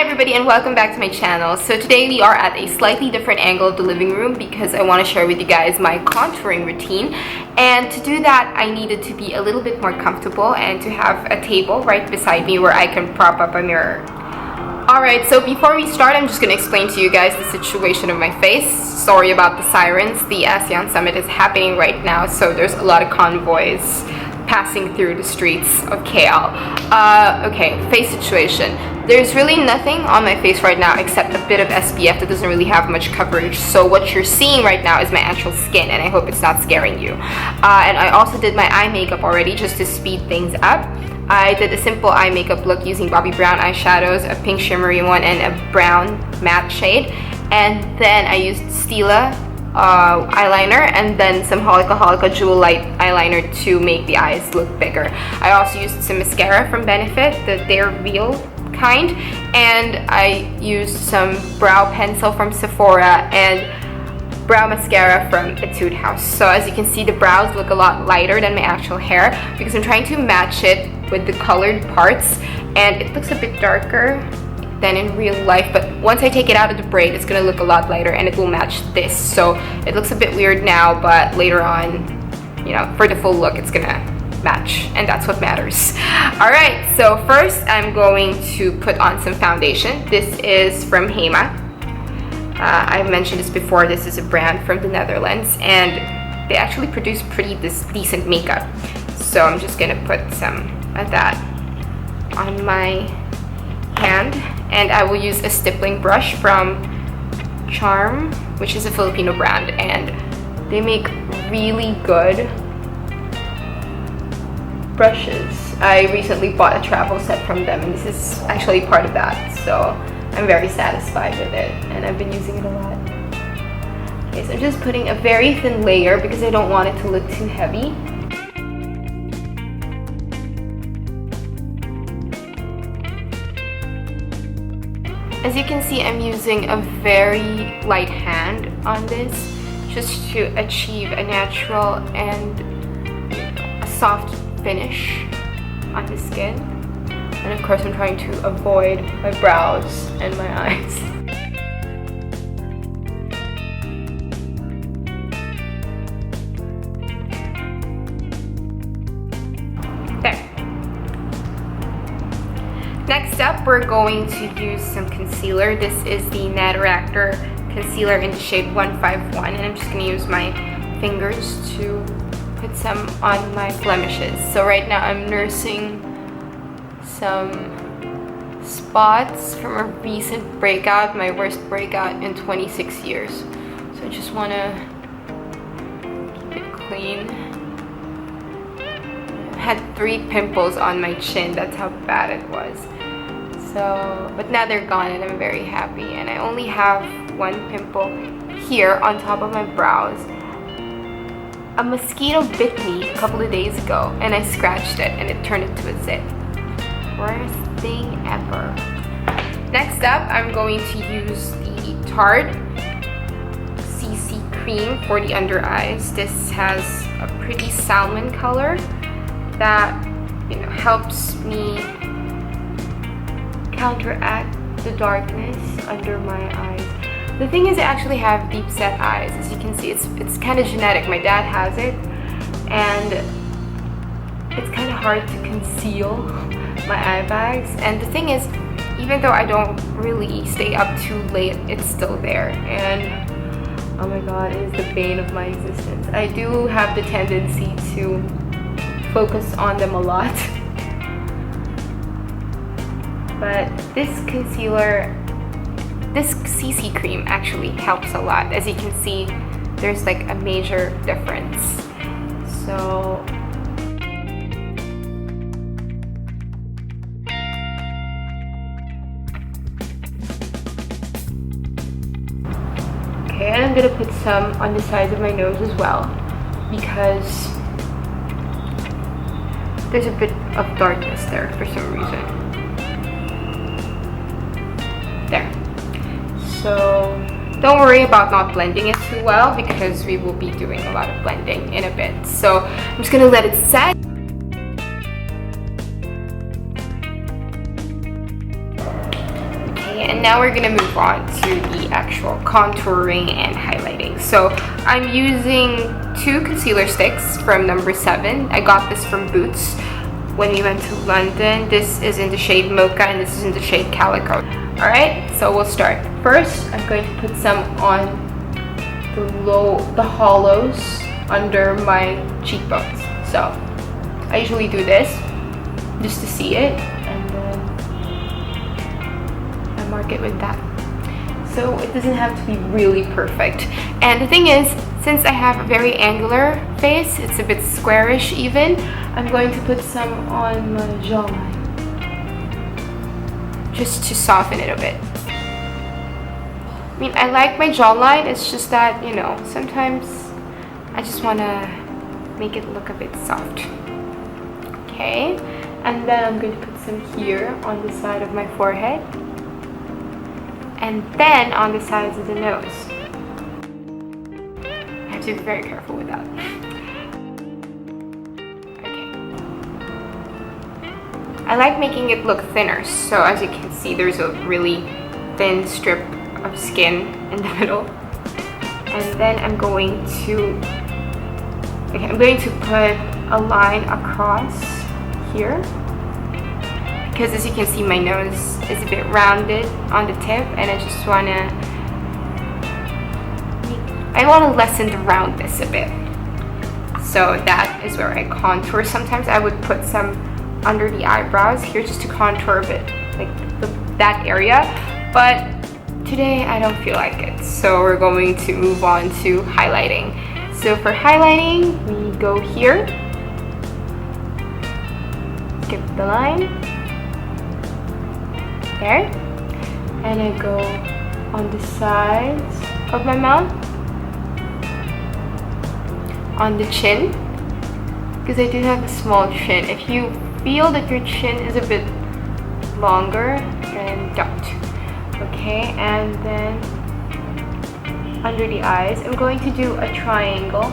everybody and welcome back to my channel. So today we are at a slightly different angle of the living room because I want to share with you guys my contouring routine, and to do that I needed to be a little bit more comfortable and to have a table right beside me where I can prop up a mirror. Alright, so before we start, I'm just going to explain to you guys the situation of my face. Sorry about the sirens. The ASEAN Summit is happening right now, so there's a lot of convoys passing through the streets of KL. Okay, face situation. There's really nothing on my face right now except a bit of SPF that doesn't really have much coverage. So what you're seeing right now is my actual skin, and I hope it's not scaring you. And I also did my eye makeup already just to speed things up. I did a simple eye makeup look using Bobbi brown eyeshadows, a pink shimmery one, and a brown matte shade. And then I used Stila eyeliner and then some Holika jewel light eyeliner to make the eyes look bigger. I also used some mascara from Benefit, the They're Real kind, and I used some brow pencil from Sephora and brow mascara from Etude house. So as you can see, the brows look a lot lighter than my actual hair because I'm trying to match it with the colored parts, and it looks a bit darker than in real life, but once I take it out of the braid it's gonna look a lot lighter and it will match this. So it looks a bit weird now, but later on, you know, for the full look it's gonna match, and that's what matters. Alright, so first I'm going to put on some foundation. This is from Hema. I've mentioned this before. This is a brand from the Netherlands and they actually produce pretty decent makeup. So I'm just gonna put some of that on my hand, and I will use a stippling brush from Charm, which is a Filipino brand, and they make really good brushes. I recently bought a travel set from them and this is actually part of that, so I'm very satisfied with it and I've been using it a lot. Okay, so I'm just putting a very thin layer because I don't want it to look too heavy. As you can see, I'm using a very light hand on this just to achieve a natural and a soft finish on the skin. And of course I'm trying to avoid my brows and my eyes. There. Next up, we're going to use some concealer. This is the Naturactor Concealer in the shade 151, and I'm just going to use my fingers to put some on my blemishes. So right now I'm nursing some spots from a recent breakout, my worst breakout in 26 years. So I just want to keep it clean. I had 3 pimples on my chin, that's how bad it was. So, but now they're gone and I'm very happy. And I only have 1 pimple here on top of my brows. A mosquito bit me a couple of days ago and I scratched it and it turned into a zit. Worst thing ever. Next up, I'm going to use the Tarte CC cream for the under eyes. This has a pretty salmon color that, you know, helps me counteract the darkness under my eyes. The thing is, I actually have deep set eyes. As you can see, it's kind of genetic. My dad has it and it's kind of hard to conceal my eye bags. And the thing is, even though I don't really stay up too late, it's still there, and oh my god, it is the bane of my existence. I do have the tendency to focus on them a lot. But this concealer, this CC cream actually helps a lot. As you can see, there's like a major difference. So okay, and I'm gonna put some on the sides of my nose as well because there's a bit of darkness there for some reason. There. So don't worry about not blending it too well because we will be doing a lot of blending in a bit. So I'm just gonna let it set. Okay, Okay, and now we're gonna move on to the actual contouring and highlighting. So I'm using 2 concealer sticks from No7. I got this from Boots when we went to London. This is in the shade Mocha and this is in the shade Calico. Alright, so we'll start. First, I'm going to put some on the hollows under my cheekbones. So I usually do this just to see it, and then I mark it with that. So it doesn't have to be really perfect. And the thing is, since I have a very angular face, it's a bit squarish even, I'm going to put some on my jawline just to soften it a bit. I mean, I like my jawline, it's just that, you know, sometimes I just want to make it look a bit soft. Okay, and then I'm going to put some here on the side of my forehead, and then on the sides of the nose. I have to be very careful with that. Okay. I like making it look thinner, so as you can see, there's a really thin strip of skin in the middle. And then I'm going to put a line across here, because as you can see, my nose is a bit rounded on the tip, and I want to lessen the roundness a bit. So that is where I contour. Sometimes I would put some under the eyebrows here just to contour a bit, like that area, but today I don't feel like it, so we're going to move on to highlighting. So for highlighting, we go here, skip the line, there, and I go on the sides of my mouth, on the chin, because I do have a small chin. If you feel that your chin is a bit longer, then don't. Okay, and then under the eyes, I'm going to do a triangle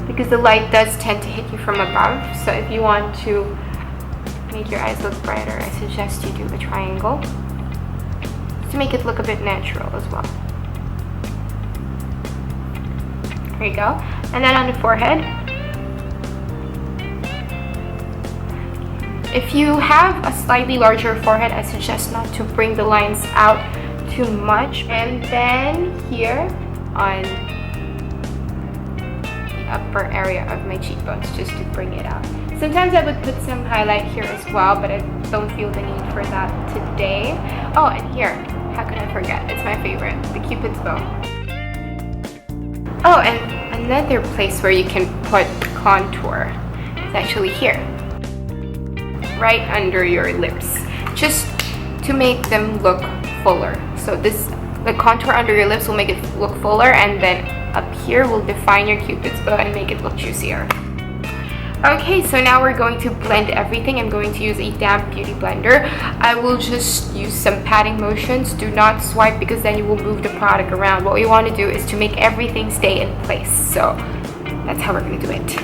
because the light does tend to hit you from above. So if you want to make your eyes look brighter, I suggest you do a triangle to make it look a bit natural as well. There you go. And then on the forehead, if you have a slightly larger forehead, I suggest not to bring the lines out too much. And then here on the upper area of my cheekbones, just to bring it out. Sometimes I would put some highlight here as well, but I don't feel the need for that today. Oh, and here, how could I forget? It's my favorite, the Cupid's bow. Oh, and another place where you can put contour is actually here, right under your lips, just to make them look fuller. So the contour under your lips will make it look fuller, and then up here will define your Cupid's bow and make it look juicier. Okay, so now we're going to blend everything. I'm going to use a damp beauty blender. I will just use some patting motions. Do not swipe, because then you will move the product around. What we want to do is to make everything stay in place. So that's how we're going to do it.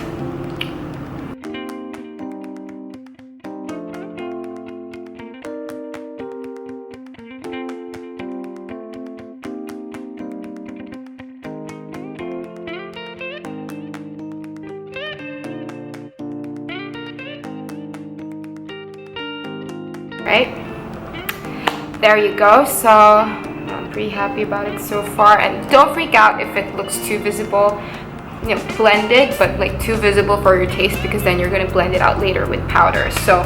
Right, there you go. So I'm pretty happy about it so far, and don't freak out if it looks too visible, you know, blended, but like too visible for your taste, because then you're going to blend it out later with powder. So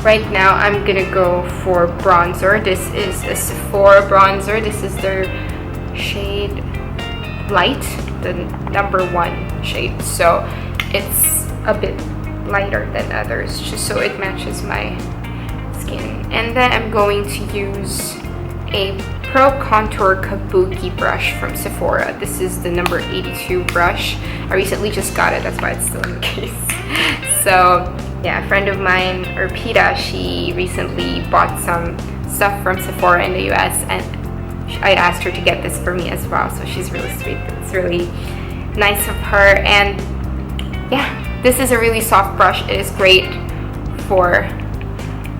right now I'm gonna go for bronzer. This is a Sephora bronzer. This is their shade Light, the #1 shade, so it's a bit lighter than others, just so it matches my skin. And then I'm going to use a Pro Contour Kabuki brush from Sephora. This is the number 82 brush. I recently just got it, that's why it's still in the case. So yeah, a friend of mine, Urpita, she recently bought some stuff from Sephora in the US, and I asked her to get this for me as well, so she's really sweet. It's really nice of her. And yeah, this is a really soft brush. It is great for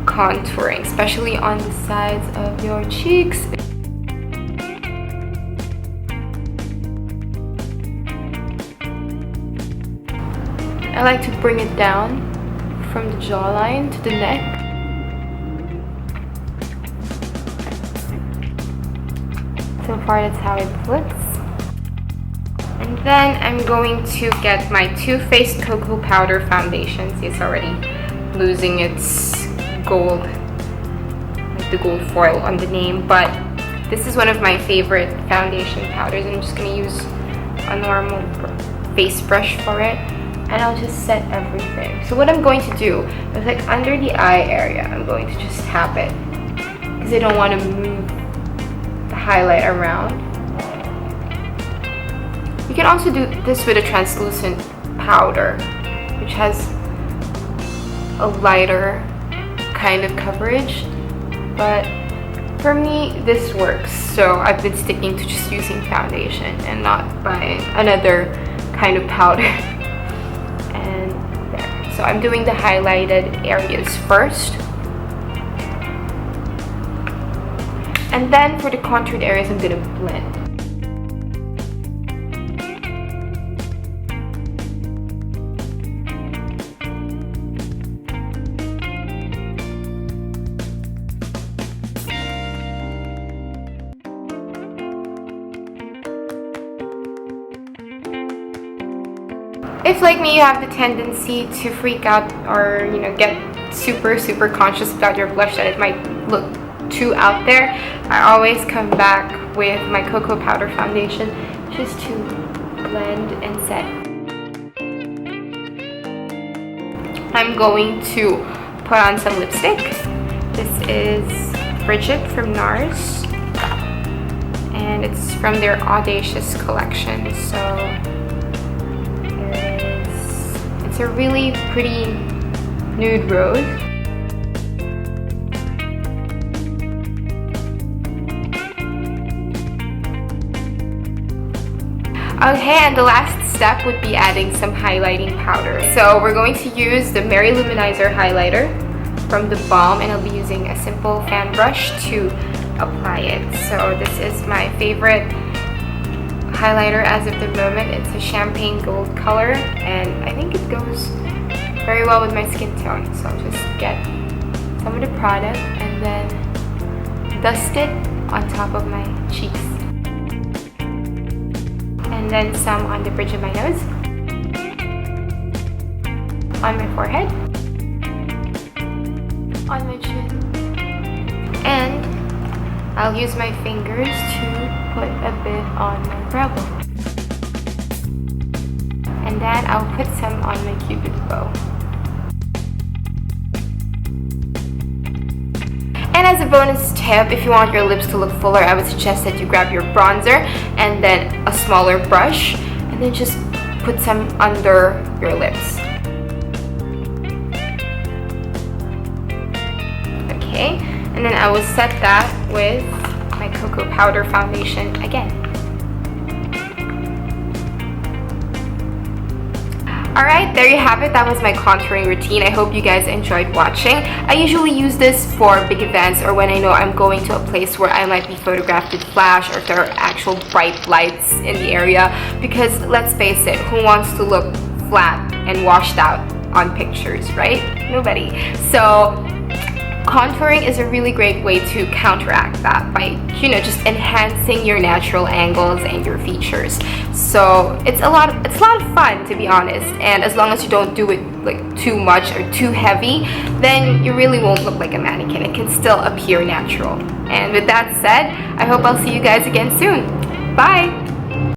contouring, especially on the sides of your cheeks. I like to bring it down from the jawline to the neck. So far, that's how it looks. And then I'm going to get my Too Faced Cocoa Powder Foundation. See, it's already losing its gold, like the gold foil on the name. But this is one of my favorite foundation powders. I'm just going to use a normal face brush for it. And I'll just set everything. So what I'm going to do is, like, under the eye area, I'm going to just tap it. Because I don't want to move the highlight around. You can also do this with a translucent powder, which has a lighter kind of coverage. But for me, this works. So I've been sticking to just using foundation and not buying another kind of powder. So I'm doing the highlighted areas first. And then for the contoured areas, I'm gonna blend. If, like me, you have the tendency to freak out or, you know, get super conscious about your blush that it might look too out there, I always come back with my cocoa powder foundation just to blend and set. I'm going to put on some lipstick. This is Frigid from NARS, and it's from their Audacious collection. So it's a really pretty nude rose. Okay, and the last step would be adding some highlighting powder. So we're going to use the Mary Luminizer highlighter from the Balm, and I'll be using a simple fan brush to apply it. So this is my favorite highlighter as of the moment. It's a champagne gold color, and I think it goes very well with my skin tone. So I'll just get some of the product and then dust it on top of my cheeks, and then some on the bridge of my nose, on my forehead, on my chin, and I'll use my fingers to put a bit on my brow bone. And then I'll put some on my cupid's bow. And as a bonus tip, if you want your lips to look fuller, I would suggest that you grab your bronzer and then a smaller brush, and then just put some under your lips. Okay, and then I will set that with my cocoa powder foundation again. Alright, there you have it. That was my contouring routine. I hope you guys enjoyed watching. I usually use this for big events or when I know I'm going to a place where I might be photographed with flash, or if there are actual bright lights in the area, because let's face it, who wants to look flat and washed out on pictures, right? Nobody. So contouring is a really great way to counteract that by, you know, just enhancing your natural angles and your features. So it's a lot of fun, to be honest, and as long as you don't do it like too much or too heavy, then you really won't look like a mannequin. It can still appear natural. And with that said, I hope I'll see you guys again soon. Bye!